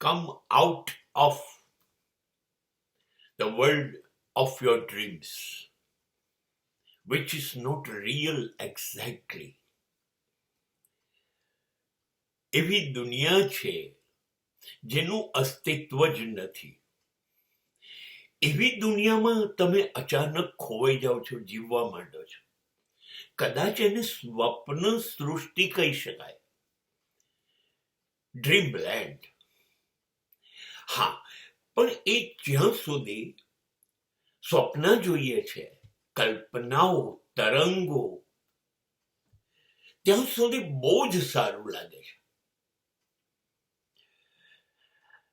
come out of the world of your dreams, which is not real exactly. એવી દુનિયા છે જેનું અસ્તિત્વ જ નથી. એવી દુનિયામાં તમે અચાનક ખોવાઈ જાઓ છો, જીવવા માંડો છો. કદાચ એને સ્વપ્ન સૃષ્ટિ કહી શકાય, ડ્રીમ લેન્ડ. હા, પણ એ જ્યાં સુધી સ્વપ્ન જોઈએ છે, કલ્પનાઓ, તરંગો, ત્યાં સુધી બહુ જ સારું લાગે છે.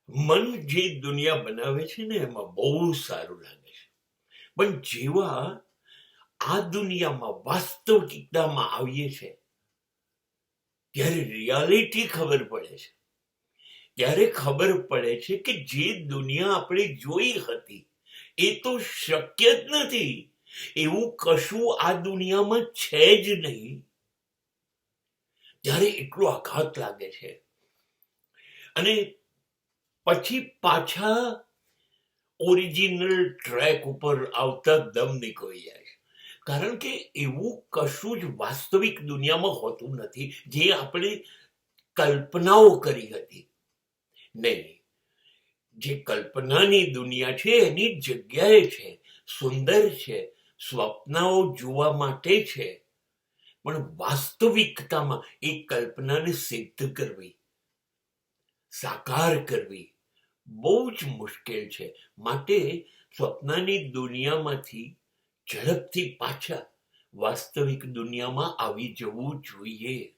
મન જે દુનિયા બનાવે છે ને એમાં બહુ સારું લાગે છે. પણ જેવા આ દુનિયામાં વાસ્તવિકતામાં આવીએ છે ત્યારે રિયાલિટી ખબર પડે છે. ત્યારે ખબર પડે છે કે જે દુનિયા આપણે જોઈ હતી એ તો શક્ય જ નથી. એવું કશું આ દુનિયામાં છે જ નહીં. ત્યારે એટલો આઘાત લાગે છે. અને પછી પાછા ઓરિજિનલ ટ્રેક ઉપર આવતા દમ નીકળી જાય છે. કારણ કે એવું કશું જ વાસ્તવિક દુનિયામાં હોતું નથી જે આપણે કલ્પનાઓ કરી હતી. નહીં, જે કલ્પનાની દુનિયા છે એની જગ્યાએ છે, સુંદર છે, સ્વપ્નાઓ જોવા માટે છે. પણ વાસ્તવિકતામાં એ કલ્પનાને સિદ્ધ કરવી, સાકાર કરવી બહુ જ મુશ્કેલ છે. માટે સ્વપ્નની દુનિયામાંથી ઝડપથી પાછા વાસ્તવિક દુનિયામાં આવી જવું જોઈએ.